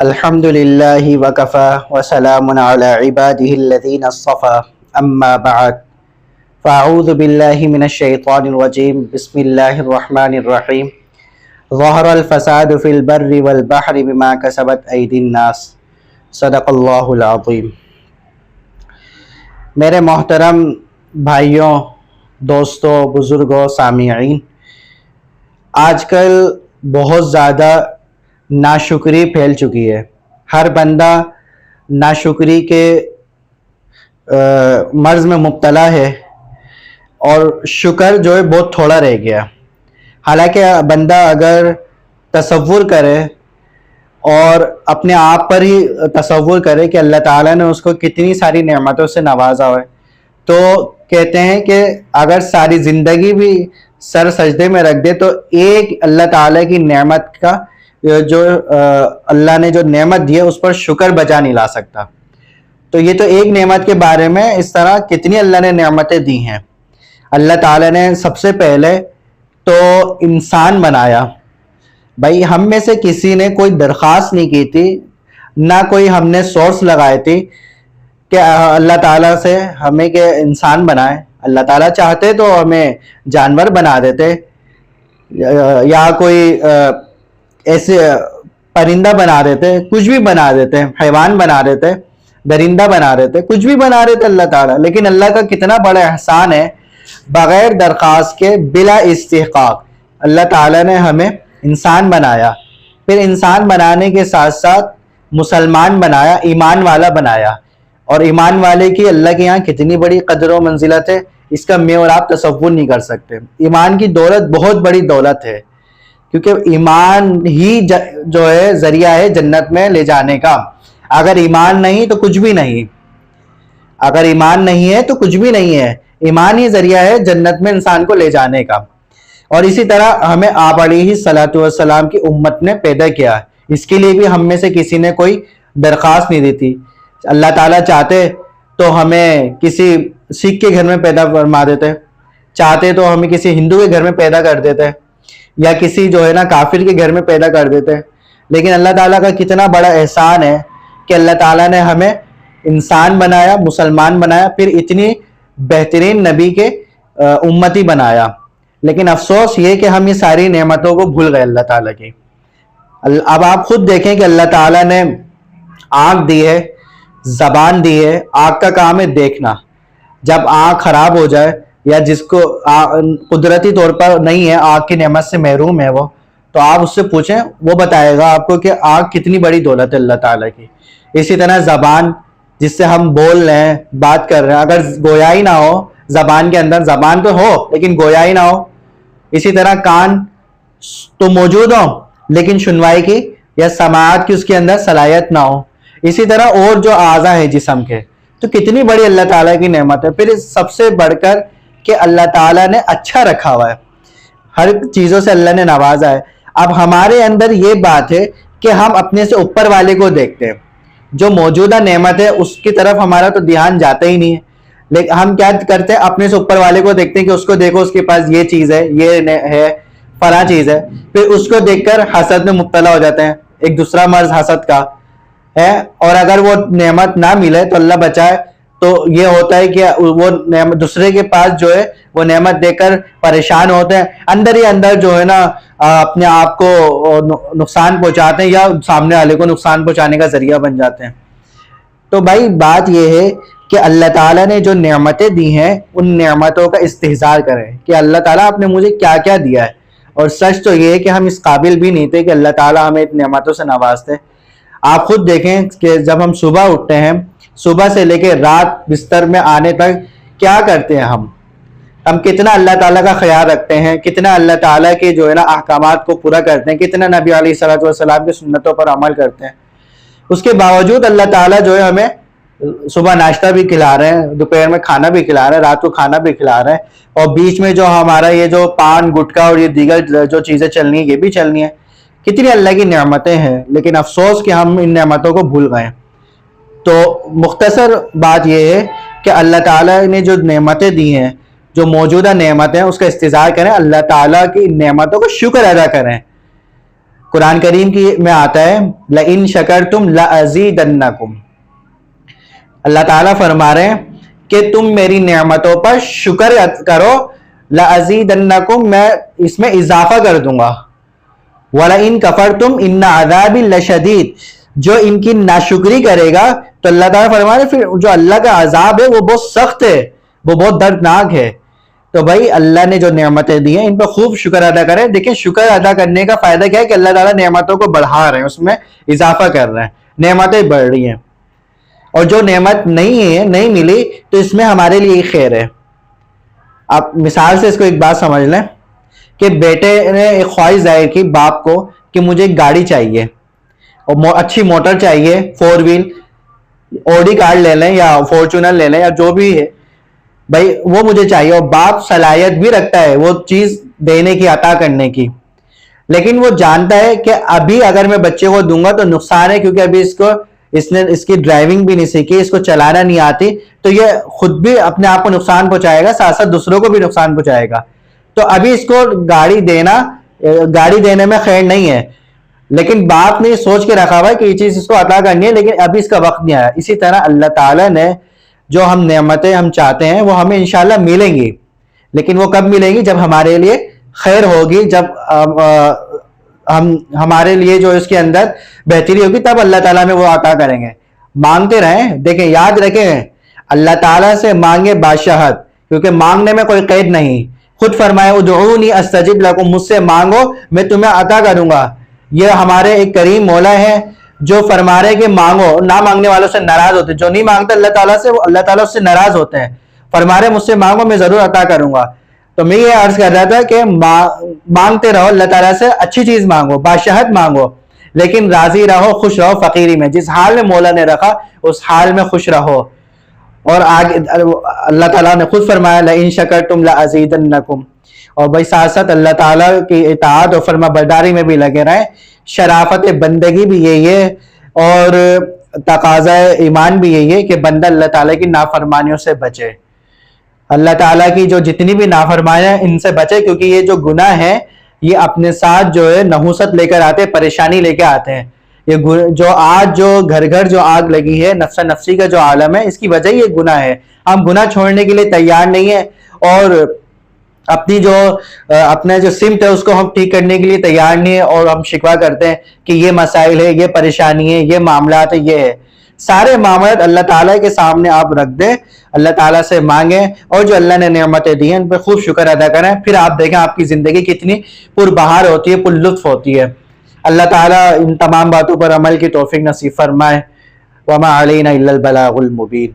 الحمد للہ وکفا وسلام علی عباده الذین اصطفى اما بعد فاعوذ باللہ من الشیطان الرجیم بسم اللہ الرحمن الرحیم ظہر الفساد فی البر والبحر بما کسبت ایدی الناس صدق اللہ العظیم۔ میرے محترم بھائیوں، دوستوں، بزرگوں، سامعین، آج کل بہت زیادہ ناشکری پھیل چکی ہے۔ ہر بندہ ناشکری کے مرض میں مبتلا ہے اور شکر جو ہے بہت تھوڑا رہ گیا۔ حالانکہ بندہ اگر تصور کرے اور اپنے آپ پر ہی تصور کرے کہ اللہ تعالیٰ نے اس کو کتنی ساری نعمتوں سے نوازا ہے، تو کہتے ہیں کہ اگر ساری زندگی بھی سر سجدے میں رکھ دے تو ایک اللہ تعالیٰ کی نعمت کا جو اللہ نے جو نعمت دی ہے اس پر شکر بجا نہیں لا سکتا۔ تو یہ تو ایک نعمت کے بارے میں، اس طرح کتنی اللہ نے نعمتیں دی ہیں۔ اللہ تعالیٰ نے سب سے پہلے تو انسان بنایا۔ بھائی ہم میں سے کسی نے کوئی درخواست نہیں کی تھی، نہ کوئی ہم نے سورس لگائے تھی کہ اللہ تعالیٰ سے ہمیں کہ انسان بنائے۔ اللہ تعالیٰ چاہتے تو ہمیں جانور بنا دیتے یا کوئی ایسے پرندہ بنا دیتے، کچھ بھی بنا دیتے، حیوان بنا دیتے، درندہ بنا دیتے، کچھ بھی بنا دیتے اللہ تعالیٰ۔ لیکن اللہ کا کتنا بڑا احسان ہے، بغیر درخواست کے، بلا استحقاق اللہ تعالیٰ نے ہمیں انسان بنایا۔ پھر انسان بنانے کے ساتھ ساتھ مسلمان بنایا، ایمان والا بنایا۔ اور ایمان والے کی اللہ کے یہاں کتنی بڑی قدر و منزلت ہے، اس کا میں اور آپ تصور نہیں کر سکتے۔ ایمان کی دولت بہت بڑی دولت ہے، کیونکہ ایمان ہی جو ہے ذریعہ ہے جنت میں لے جانے کا۔ اگر ایمان نہیں تو کچھ بھی نہیں، اگر ایمان نہیں ہے تو کچھ بھی نہیں ہے۔ ایمان ہی ذریعہ ہے جنت میں انسان کو لے جانے کا۔ اور اسی طرح ہمیں آپ علیہ الصلوۃ والسلام کی امت نے پیدا کیا، اس کے لیے بھی ہم میں سے کسی نے کوئی درخواست نہیں دی تھی۔ اللہ تعالیٰ چاہتے تو ہمیں کسی سکھ کے گھر میں پیدا فرما دیتے، چاہتے تو ہمیں کسی ہندو کے گھر میں پیدا کر دیتے، یا کسی جو ہے نا کافر کے گھر میں پیدا کر دیتے۔ لیکن اللہ تعالیٰ کا کتنا بڑا احسان ہے کہ اللہ تعالیٰ نے ہمیں انسان بنایا، مسلمان بنایا، پھر اتنی بہترین نبی کے امتی بنایا۔ لیکن افسوس یہ کہ ہم یہ ساری نعمتوں کو بھول گئے اللہ تعالیٰ کی۔ اب آپ خود دیکھیں کہ اللہ تعالیٰ نے آنکھ دی ہے، زبان دی ہے۔ آنکھ کا کام ہے دیکھنا۔ جب آنکھ خراب ہو جائے یا جس کو قدرتی طور پر نہیں ہے، آنکھ کی نعمت سے محروم ہے وہ، تو آپ اس سے پوچھیں، وہ بتائے گا آپ کو کہ آنکھ کتنی بڑی دولت ہے اللہ تعالیٰ کی۔ اسی طرح زبان، جس سے ہم بول رہے ہیں، بات کر رہے ہیں، اگر گویائی نہ ہو زبان کے اندر، زبان تو ہو لیکن گویائی نہ ہو۔ اسی طرح کان تو موجود ہو لیکن سنوائی کی یا سماعت کی اس کے اندر صلاحیت نہ ہو۔ اسی طرح اور جو اعضاء ہیں جسم کے، تو کتنی بڑی اللہ تعالیٰ کی نعمت ہے۔ پھر سب سے بڑھ کر کہ اللہ تعالیٰ نے اچھا رکھا ہوا ہے، ہر چیزوں سے اللہ نے نوازا ہے۔ اب ہمارے اندر یہ بات ہے کہ ہم اپنے سے اوپر والے کو دیکھتے ہیں، جو موجودہ نعمت ہے اس کی طرف ہمارا تو دھیان جاتا ہی نہیں ہے، لیکن ہم کیا کرتے ہیں، اپنے سے اوپر والے کو دیکھتے ہیں کہ اس کو دیکھو، اس کے پاس یہ چیز ہے، یہ ہے، فلاں چیز ہے، پھر اس کو دیکھ کر حسد میں مبتلا ہو جاتے ہیں۔ ایک دوسرا مرض حسد کا ہے، اور اگر وہ نعمت نہ ملے تو اللہ بچائے، تو یہ ہوتا ہے کہ وہ دوسرے کے پاس جو ہے وہ نعمت دے کر پریشان ہوتے ہیں، اندر ہی اندر جو ہے نا اپنے آپ کو نقصان پہنچاتے ہیں یا سامنے والے کو نقصان پہنچانے کا ذریعہ بن جاتے ہیں۔ تو بھائی بات یہ ہے کہ اللہ تعالیٰ نے جو نعمتیں دی ہیں ان نعمتوں کا استحضار کریں کہ اللہ تعالیٰ آپ نے مجھے کیا کیا دیا ہے۔ اور سچ تو یہ ہے کہ ہم اس قابل بھی نہیں تھے کہ اللہ تعالیٰ ہمیں اتنی نعمتوں سے نوازتے۔ آپ خود دیکھیں کہ جب ہم صبح اٹھتے ہیں، صبح سے لے کے رات بستر میں آنے تک کیا کرتے ہیں ہم کتنا اللہ تعالیٰ کا خیال رکھتے ہیں، کتنا اللہ تعالیٰ کے جو ہے نا احکامات کو پورا کرتے ہیں، کتنا نبی علیہ الصلوۃ والسلام کی سنتوں پر عمل کرتے ہیں۔ اس کے باوجود اللہ تعالیٰ جو ہے ہمیں صبح ناشتہ بھی کھلا رہے ہیں، دوپہر میں کھانا بھی کھلا رہے ہیں، رات کو کھانا بھی کھلا رہے ہیں، اور بیچ میں جو ہمارا یہ جو پان گٹکا اور یہ دیگر جو چیزیں چلنی ہیں یہ بھی چلنی ہیں۔ کتنی اللہ کی نعمتیں ہیں، لیکن افسوس کہ ہم ان نعمتوں کو بھول گئے۔ تو مختصر بات یہ ہے کہ اللہ تعالیٰ نے جو نعمتیں دی ہیں، جو موجودہ نعمتیں ہیں، اس کا استحضار کریں، اللہ تعالیٰ کی نعمتوں کو شکر ادا کریں۔ قرآن کریم کی میں آتا ہے لئن شکرتم لازیدنکم، اللہ تعالیٰ فرما رہے ہیں کہ تم میری نعمتوں پر شکر کرو، لازیدنکم، میں اس میں اضافہ کر دوں گا، وَلَئِن كَفَرْتُمْ إِنَّ عَذَابِ لَشَدِيدٌ، جو ان کی ناشکری کرے گا تو اللہ تعالیٰ فرما رہے پھر جو اللہ کا عذاب ہے وہ بہت سخت ہے، وہ بہت دردناک ہے۔ تو بھائی اللہ نے جو نعمتیں دی ہیں ان پر خوب شکر ادا کریں۔ دیکھیں شکر ادا کرنے کا فائدہ کیا ہے کہ اللہ تعالیٰ نعمتوں کو بڑھا رہے ہیں، اس میں اضافہ کر رہے ہیں، نعمتیں بڑھ رہی ہیں، اور جو نعمت نہیں ملی تو اس میں ہمارے لیے خیر ہے۔ آپ مثال سے اس کو ایک بات سمجھ لیں کہ بیٹے نے ایک خواہش ظاہر کی باپ کو کہ مجھے ایک گاڑی چاہیے اور اچھی موٹر چاہیے، 4 ویل اوڈی کار لے لیں یا فارچونر لے لیں یا جو بھی ہے بھائی وہ مجھے چاہیے، اور باپ صلاحیت بھی رکھتا ہے وہ چیز دینے کی، عطا کرنے کی، لیکن وہ جانتا ہے کہ ابھی اگر میں بچے کو دوں گا تو نقصان ہے، کیونکہ ابھی اس نے اس کی ڈرائیونگ بھی نہیں سیکھی، اس کو چلانا نہیں آتی، تو یہ خود بھی اپنے آپ کو نقصان پہنچائے گا، ساتھ ساتھ دوسروں کو بھی نقصان پہنچائے گا۔ تو ابھی اس کو گاڑی دینے میں خیر نہیں ہے، لیکن باپ نے سوچ کے رکھا ہوا ہے کہ یہ چیز اس کو عطا کرنی ہے، لیکن ابھی اس کا وقت نہیں آیا۔ اسی طرح اللہ تعالیٰ نے جو ہم نعمتیں ہم چاہتے ہیں وہ ہمیں انشاءاللہ ملیں گی، لیکن وہ کب ملیں گی؟ جب ہمارے لیے خیر ہوگی، جب ہمارے لیے جو اس کے اندر بہتری ہوگی، تب اللہ تعالیٰ میں وہ عطا کریں گے۔ مانگتے رہیں، دیکھیں یاد رکھیں اللہ تعالیٰ سے مانگے باشہد، کیونکہ مانگنے میں کوئی قید نہیں۔ خود فرمائے ادعونی استجب لکم، مجھ سے مانگو میں تمہیں عطا کروں گا۔ یہ ہمارے ایک کریم مولا ہے جو فرما رہے کہ مانگو، نہ مانگنے والوں سے ناراض ہوتے، جو نہیں مانگتا اللہ تعالیٰ سے، اللہ تعالیٰ اس سے ناراض ہوتے ہیں۔ فرما رہے مجھ سے مانگو میں ضرور عطا کروں گا۔ تو میں یہ عرض کر رہا تھا کہ مانگتے رہو اللہ تعالیٰ سے، اچھی چیز مانگو، باشہد مانگو، لیکن راضی رہو، خوش رہو فقیری میں، جس حال میں مولا نے رکھا اس حال میں خوش رہو۔ اور آگے اللہ تعالیٰ نے خود فرمایا لئن شکرتم لازیدنکم، اور بھائی ساتھ ساتھ اللہ تعالیٰ کی اطاعت اور فرما برداری میں بھی لگے رہیں۔ شرافت بندگی بھی یہی ہے اور تقاضا ایمان بھی یہی ہے کہ بندہ اللہ تعالیٰ کی نافرمانیوں سے بچے، اللہ تعالیٰ کی جو جتنی بھی نافرمانیاں ان سے بچے، کیونکہ یہ جو گناہ ہے یہ اپنے ساتھ جو ہے نحوست لے کر آتے ہیں، پریشانی لے کے آتے ہیں۔ یہ جو آج جو گھر گھر جو آگ لگی ہے، نفس نفسی کا جو عالم ہے، اس کی وجہ یہ گناہ ہے۔ ہم گناہ چھوڑنے کے لیے تیار نہیں ہیں، اور اپنی اپنا جو سمت ہے اس کو ہم ٹھیک کرنے کے لیے تیار نہیں ہے، اور ہم شکوہ کرتے ہیں کہ یہ مسائل ہے، یہ پریشانی ہے، یہ معاملات ہے، یہ ہے۔ سارے معاملات اللہ تعالیٰ کے سامنے آپ رکھ دیں، اللہ تعالیٰ سے مانگیں، اور جو اللہ نے نعمتیں دی ہیں ان پہ خوب شکر ادا کریں، پھر آپ دیکھیں آپ کی زندگی کتنی پربہار ہوتی ہے، پر لطف ہوتی ہے۔ اللہ تعالیٰ ان تمام باتوں پر عمل کی توفیق نصیب فرمائے۔ وما علینا الا البلاغ المبین۔